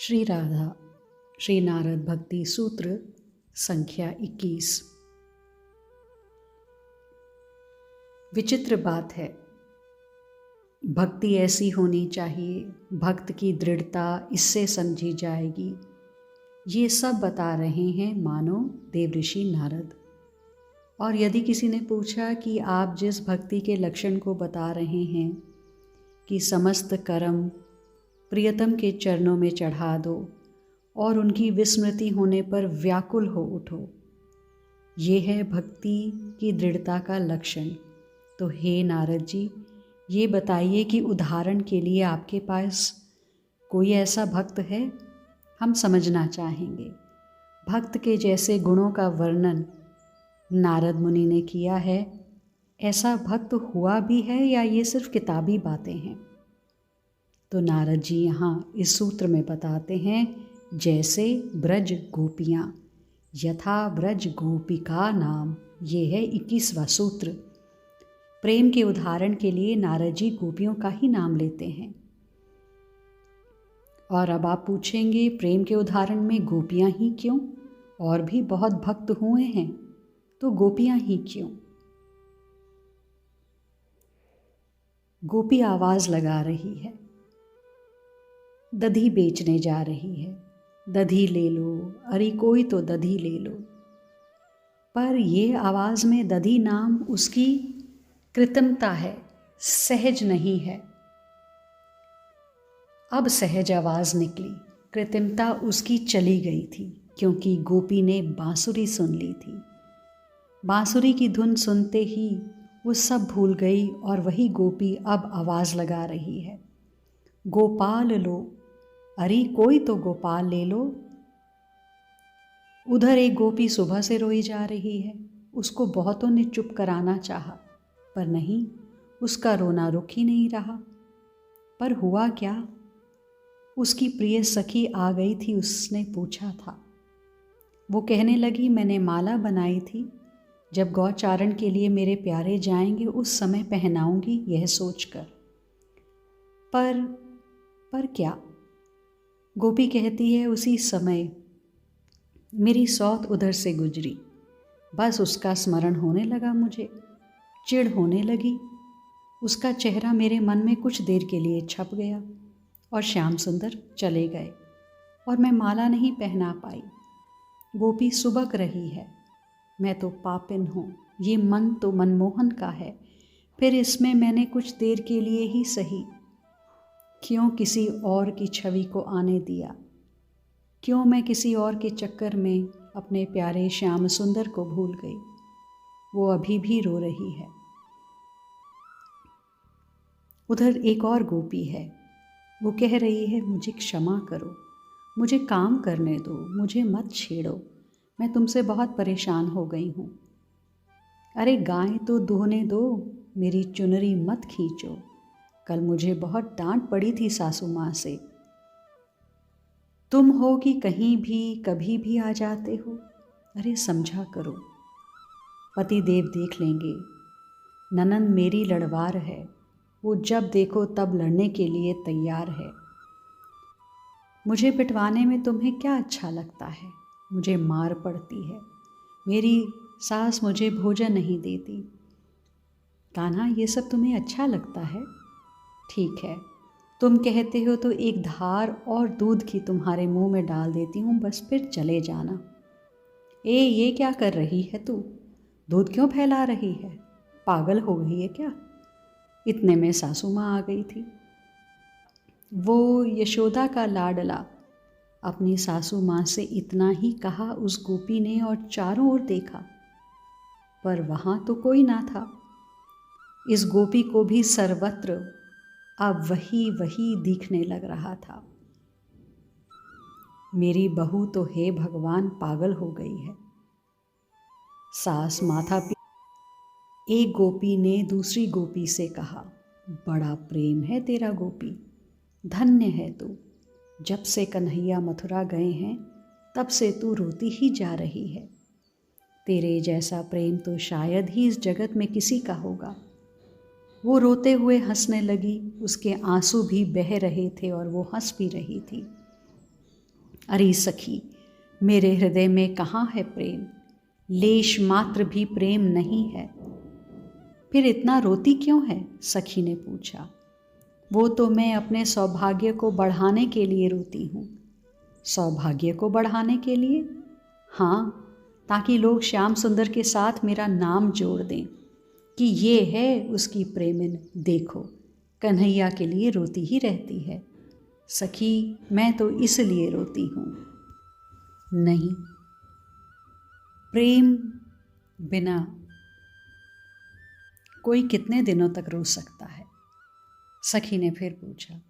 श्री राधा श्री नारद भक्ति सूत्र संख्या 21। विचित्र बात है, भक्ति ऐसी होनी चाहिए, भक्त की दृढ़ता इससे समझी जाएगी। ये सब बता रहे हैं मानो देवऋषि नारद। और यदि किसी ने पूछा कि आप जिस भक्ति के लक्षण को बता रहे हैं कि समस्त कर्म प्रियतम के चरणों में चढ़ा दो और उनकी विस्मृति होने पर व्याकुल हो उठो, ये है भक्ति की दृढ़ता का लक्षण। तो हे नारद जी, ये बताइए कि उदाहरण के लिए आपके पास कोई ऐसा भक्त है? हम समझना चाहेंगे। भक्त के जैसे गुणों का वर्णन नारद मुनि ने किया है, ऐसा भक्त हुआ भी है या ये सिर्फ किताबी बातें हैं? तो नारद जी यहाँ इस सूत्र में बताते हैं, जैसे ब्रज गोपियाँ, यथा ब्रज गोपिका नाम। ये है 21वां सूत्र। प्रेम के उदाहरण के लिए नारद जी गोपियों का ही नाम लेते हैं। और अब आप पूछेंगे, प्रेम के उदाहरण में गोपियाँ ही क्यों? और भी बहुत भक्त हुए हैं, तो गोपियाँ ही क्यों? गोपी आवाज़ लगा रही है, दधी बेचने जा रही है, दधी ले लो, अरे कोई तो दधी ले लो। पर ये आवाज़ में दधी नाम उसकी कृत्रिमता है, सहज नहीं है। अब सहज आवाज़ निकली, कृत्रिमता उसकी चली गई थी, क्योंकि गोपी ने बांसुरी सुन ली थी। बांसुरी की धुन सुनते ही वो सब भूल गई और वही गोपी अब आवाज़ लगा रही है, गोपाल लो, अरे कोई तो गोपाल ले लो। उधर एक गोपी सुबह से रोई जा रही है, उसको बहुतों ने चुप कराना चाहा, पर नहीं, उसका रोना रुक ही नहीं रहा। पर हुआ क्या? उसकी प्रिय सखी आ गई थी, उसने पूछा था। वो कहने लगी, मैंने माला बनाई थी, जब गौचारण के लिए मेरे प्यारे जाएंगे उस समय पहनाऊंगी, यह सोचकर। पर क्या? गोपी कहती है, उसी समय मेरी सौत उधर से गुजरी, बस उसका स्मरण होने लगा, मुझे चिढ़ होने लगी। उसका चेहरा मेरे मन में कुछ देर के लिए छप गया और श्याम सुंदर चले गए और मैं माला नहीं पहना पाई। गोपी सुबक रही है, मैं तो पापिन हूँ, ये मन तो मनमोहन का है, फिर इसमें मैंने कुछ देर के लिए ही सही क्यों किसी और की छवि को आने दिया? क्यों मैं किसी और के चक्कर में अपने प्यारे श्याम सुंदर को भूल गई? वो अभी भी रो रही है। उधर एक और गोपी है, वो कह रही है, मुझे क्षमा करो, मुझे काम करने दो, मुझे मत छेड़ो, मैं तुमसे बहुत परेशान हो गई हूँ। अरे गाय तो दूहने दो, मेरी चुनरी मत खींचो, कल मुझे बहुत डांट पड़ी थी सासू माँ से। तुम हो कि कहीं भी कभी भी आ जाते हो, अरे समझा करो, पति देव देख लेंगे। ननंद मेरी लड़वार है, वो जब देखो तब लड़ने के लिए तैयार है। मुझे पिटवाने में तुम्हें क्या अच्छा लगता है? मुझे मार पड़ती है, मेरी सास मुझे भोजन नहीं देती। कान्हा, ये सब तुम्हें अच्छा लगता है? ठीक है, तुम कहते हो तो एक धार और दूध की तुम्हारे मुंह में डाल देती हूँ, बस फिर चले जाना। ये क्या कर रही है तू? दूध क्यों फैला रही है? पागल हो गई है क्या? इतने में सासू माँ आ गई थी। वो यशोदा का लाडला अपनी सासू माँ से इतना ही कहा उस गोपी ने और चारों ओर देखा, पर वहाँ तो कोई ना था। इस गोपी को भी सर्वत्र अब वही दिखने लग रहा था। मेरी बहू तो हे भगवान पागल हो गई है। सास माथा पी। एक गोपी ने दूसरी गोपी से कहा, बड़ा प्रेम है तेरा गोपी, धन्य है तू, जब से कन्हैया मथुरा गए हैं तब से तू रोती ही जा रही है। तेरे जैसा प्रेम तो शायद ही इस जगत में किसी का होगा। वो रोते हुए हंसने लगी, उसके आंसू भी बह रहे थे और वो हंस भी रही थी। अरे सखी, मेरे हृदय में कहाँ है प्रेम, लेश मात्र भी प्रेम नहीं है। फिर इतना रोती क्यों है? सखी ने पूछा। वो तो मैं अपने सौभाग्य को बढ़ाने के लिए रोती हूँ। सौभाग्य को बढ़ाने के लिए? हाँ, ताकि लोग श्याम सुंदर के साथ मेरा नाम जोड़ दें कि ये है उसकी प्रेमिन, देखो कन्हैया के लिए रोती ही रहती है। सखी, मैं तो इसलिए रोती हूँ। नहीं, प्रेम बिना कोई कितने दिनों तक रो सकता है? सखी ने फिर पूछा।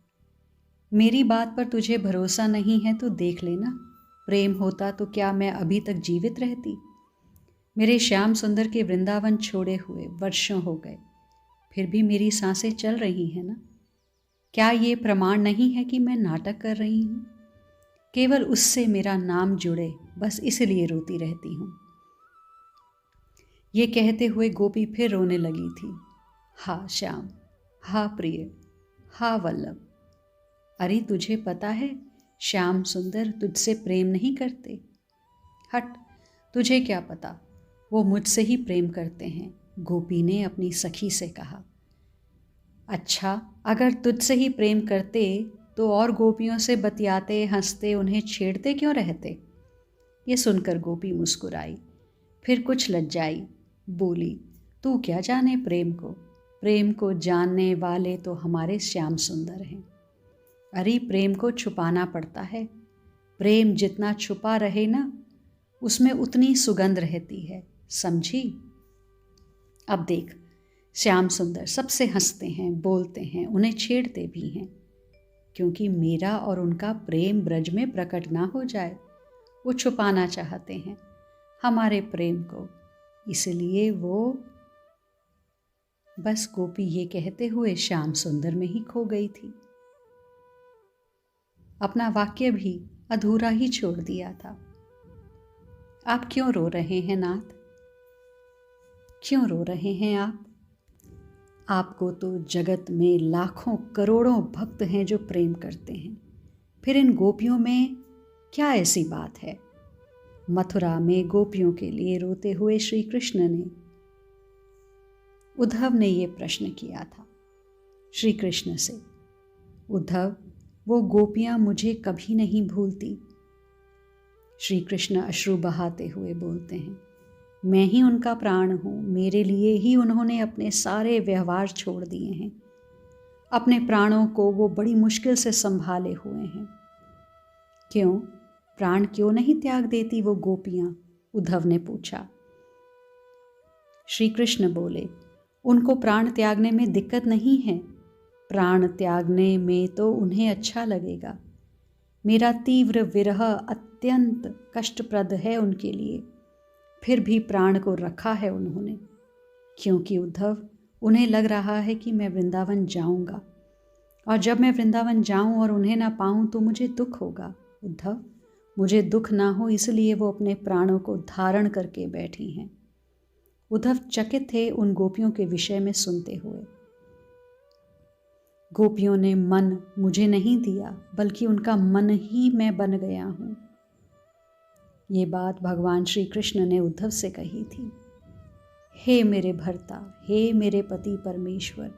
मेरी बात पर तुझे भरोसा नहीं है तो देख लेना, प्रेम होता तो क्या मैं अभी तक जीवित रहती? मेरे श्याम सुंदर के वृंदावन छोड़े हुए वर्षों हो गए, फिर भी मेरी सांसें चल रही हैं ना। क्या ये प्रमाण नहीं है कि मैं नाटक कर रही हूँ? केवल उससे मेरा नाम जुड़े, बस इसलिए रोती रहती हूँ। ये कहते हुए गोपी फिर रोने लगी थी। हा श्याम, हा प्रिय, हा वल्लभ। अरे तुझे पता है, श्याम सुंदर तुझसे प्रेम नहीं करते। हट, तुझे क्या पता, वो मुझसे ही प्रेम करते हैं, गोपी ने अपनी सखी से कहा। अच्छा, अगर तुझसे ही प्रेम करते तो और गोपियों से बतियाते, हंसते, उन्हें छेड़ते क्यों रहते? ये सुनकर गोपी मुस्कुराई, फिर कुछ लज्जाई, बोली, तू क्या जाने प्रेम को जानने वाले तो हमारे श्याम सुंदर हैं। अरे प्रेम को छुपाना पड़ता है, प्रेम जितना छुपा रहे ना, उसमें उतनी सुगंध रहती है, समझी? अब देख, श्याम सुंदर सबसे हंसते हैं, बोलते हैं, उन्हें छेड़ते भी हैं, क्योंकि मेरा और उनका प्रेम ब्रज में प्रकट ना हो जाए, वो छुपाना चाहते हैं हमारे प्रेम को, इसलिए वो। बस गोपी ये कहते हुए श्याम सुंदर में ही खो गई थी। अपना वाक्य भी अधूरा ही छोड़ दिया था। आप क्यों रो रहे हैं नाथ? क्यों रो रहे हैं आप? आपको तो जगत में लाखों करोड़ों भक्त हैं जो प्रेम करते हैं, फिर इन गोपियों में क्या ऐसी बात है? मथुरा में गोपियों के लिए रोते हुए श्री कृष्ण ने, उद्धव ने ये प्रश्न किया था श्री कृष्ण से, उद्धव, वो गोपियां मुझे कभी नहीं भूलती। श्री कृष्ण अश्रु बहाते हुए बोलते हैं, मैं ही उनका प्राण हूँ, मेरे लिए ही उन्होंने अपने सारे व्यवहार छोड़ दिए हैं, अपने प्राणों को वो बड़ी मुश्किल से संभाले हुए हैं। क्यों, प्राण क्यों नहीं त्याग देती वो गोपियाँ? उद्धव ने पूछा। श्री कृष्ण बोले, उनको प्राण त्यागने में दिक्कत नहीं है, प्राण त्यागने में तो उन्हें अच्छा लगेगा। मेरा तीव्र विरह अत्यंत कष्टप्रद है उनके लिए, फिर भी प्राण को रखा है उन्होंने, क्योंकि उद्धव, उन्हें लग रहा है कि मैं वृंदावन जाऊंगा, और जब मैं वृंदावन जाऊं और उन्हें ना पाऊं तो मुझे दुख होगा। उद्धव, मुझे दुख ना हो इसलिए वो अपने प्राणों को धारण करके बैठी हैं। उद्धव चकित थे उन गोपियों के विषय में सुनते हुए। गोपियों ने मन मुझे नहीं दिया, बल्कि उनका मन ही मैं बन गया हूँ। ये बात भगवान श्री कृष्ण ने उद्धव से कही थी। हे मेरे भर्ता, हे मेरे पति परमेश्वर,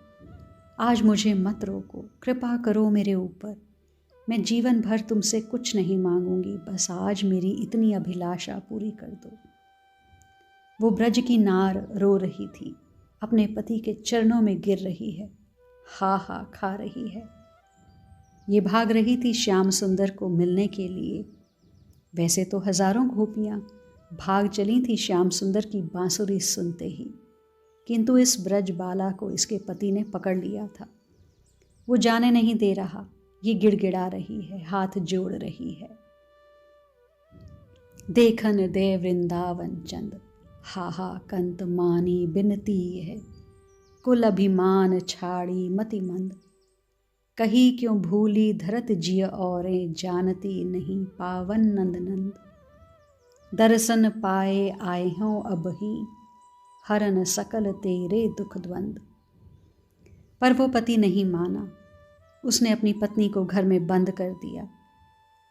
आज मुझे मत रोको, कृपा करो मेरे ऊपर। मैं जीवन भर तुमसे कुछ नहीं मांगूंगी, बस आज मेरी इतनी अभिलाषा पूरी कर दो। वो ब्रज की नार रो रही थी, अपने पति के चरणों में गिर रही है, हा हा खा रही है। ये भाग रही थी श्याम सुंदर को मिलने के लिए। वैसे तो हजारों गोपियाँ भाग चली थी श्याम सुंदर की बांसुरी सुनते ही, किंतु इस ब्रज बाला को इसके पति ने पकड़ लिया था। वो जाने नहीं दे रहा, ये गिड़गिड़ा रही है, हाथ जोड़ रही है। देखन दे वृंदावन चंद, हाहा कंत मानी बिनती है, कुल अभिमान छाड़ी मति मंद, कही क्यों भूली धरत जिय औरें, जानती नहीं पावन नंद नंद, दर्शन पाए आए हों अब ही, हरन सकल तेरे दुख द्वंद। पर वो पति नहीं माना, उसने अपनी पत्नी को घर में बंद कर दिया।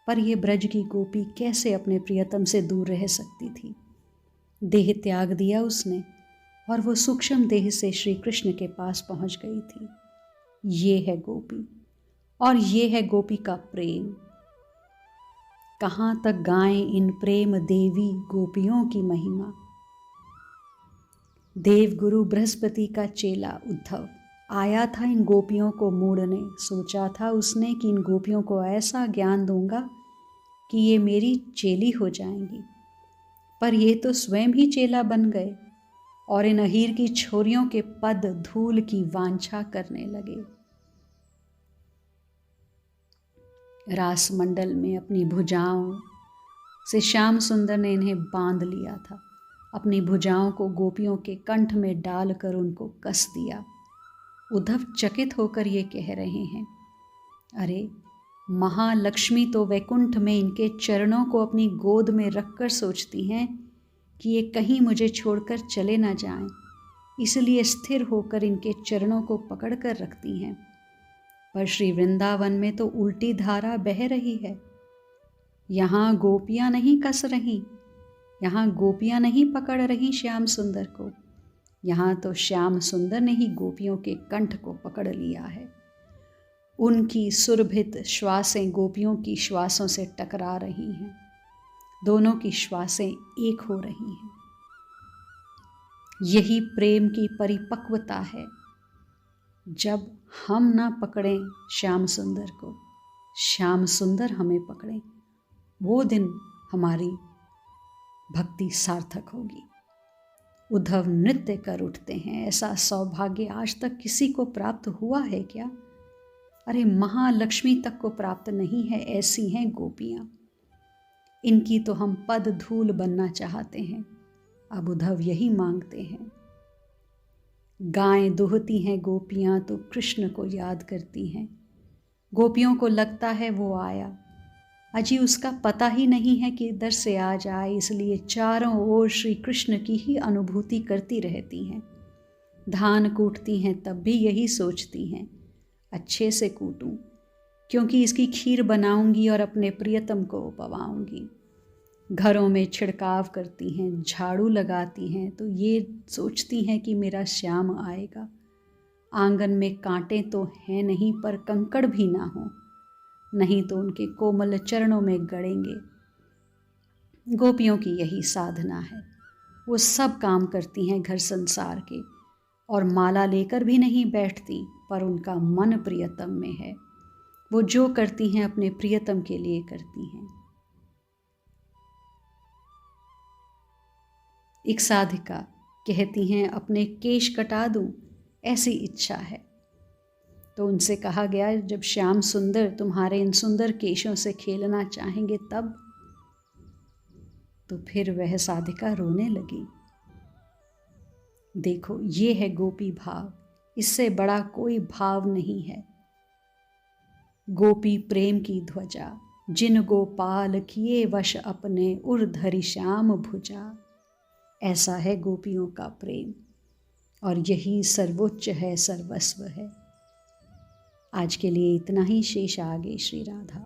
पर ये ब्रज की गोपी कैसे अपने प्रियतम से दूर रह सकती थी। देह त्याग दिया उसने और वो सूक्ष्म देह से श्री कृष्ण के पास पहुंच गई थी। ये है गोपी और ये है गोपी का प्रेम। कहाँ तक गाएं इन प्रेम देवी गोपियों की महिमा। देव गुरु बृहस्पति का चेला उद्धव आया था इन गोपियों को मूढ़ने। सोचा था उसने कि इन गोपियों को ऐसा ज्ञान दूंगा कि ये मेरी चेली हो जाएंगी, पर ये तो स्वयं ही चेला बन गए और इन अहीर की छोरियों के पद धूल की वांछा करने लगे। रास मंडल में अपनी भुजाओं से श्याम सुंदर ने इन्हें बांध लिया था। अपनी भुजाओं को गोपियों के कंठ में डालकर उनको कस दिया। उद्धव चकित होकर ये कह रहे हैं, अरे महालक्ष्मी तो वैकुंठ में इनके चरणों को अपनी गोद में रखकर सोचती हैं कि ये कहीं मुझे छोड़कर चले ना जाएं, इसलिए स्थिर होकर इनके चरणों को पकड़ कर रखती हैं। पर श्री वृंदावन में तो उल्टी धारा बह रही है। यहाँ गोपियाँ नहीं कस रहीं, यहाँ गोपियाँ नहीं पकड़ रही श्याम सुंदर को, यहाँ तो श्याम सुंदर ने ही गोपियों के कंठ को पकड़ लिया है। उनकी सुरभित श्वासें गोपियों की श्वासों से टकरा रही हैं, दोनों की श्वासें एक हो रही हैं। यही प्रेम की परिपक्वता है। जब हम ना पकड़ें श्याम सुंदर को, श्याम सुंदर हमें पकड़ें, वो दिन हमारी भक्ति सार्थक होगी। उद्धव नृत्य कर उठते हैं। ऐसा सौभाग्य आज तक किसी को प्राप्त हुआ है क्या? अरे महालक्ष्मी तक को प्राप्त नहीं है, ऐसी हैं गोपियाँ। इनकी तो हम पद धूल बनना चाहते हैं। अब उद्धव यही मांगते हैं। गायें दुहती हैं गोपियाँ तो कृष्ण को याद करती हैं। गोपियों को लगता है वो आया, अजी उसका पता ही नहीं है कि इधर से आ जाए, इसलिए चारों ओर श्री कृष्ण की ही अनुभूति करती रहती हैं। धान कूटती हैं तब भी यही सोचती हैं, अच्छे से कूटूं क्योंकि इसकी खीर बनाऊंगी और अपने प्रियतम को उपवाऊंगी। घरों में छिड़काव करती हैं, झाड़ू लगाती हैं तो ये सोचती हैं कि मेरा श्याम आएगा। आंगन में कांटे तो हैं नहीं, पर कंकड़ भी ना हो, नहीं तो उनके कोमल चरणों में गड़ेंगे। गोपियों की यही साधना है। वो सब काम करती हैं घर संसार के और माला लेकर भी नहीं बैठती, पर उनका मन प्रियतम में है। वो जो करती हैं अपने प्रियतम के लिए करती हैं। एक साधिका कहती हैं, अपने केश कटा दूं, ऐसी इच्छा है। तो उनसे कहा गया, जब श्याम सुंदर तुम्हारे इन सुंदर केशों से खेलना चाहेंगे तब। तो फिर वह साधिका रोने लगी। देखो, ये है गोपी भाव, इससे बड़ा कोई भाव नहीं है। गोपी प्रेम की ध्वजा, जिन गोपाल किए वश अपने उर धरि श्याम भुजा। ऐसा है गोपियों का प्रेम और यही सर्वोच्च है, सर्वस्व है। आज के लिए इतना ही। शेष आगे श्री राधा।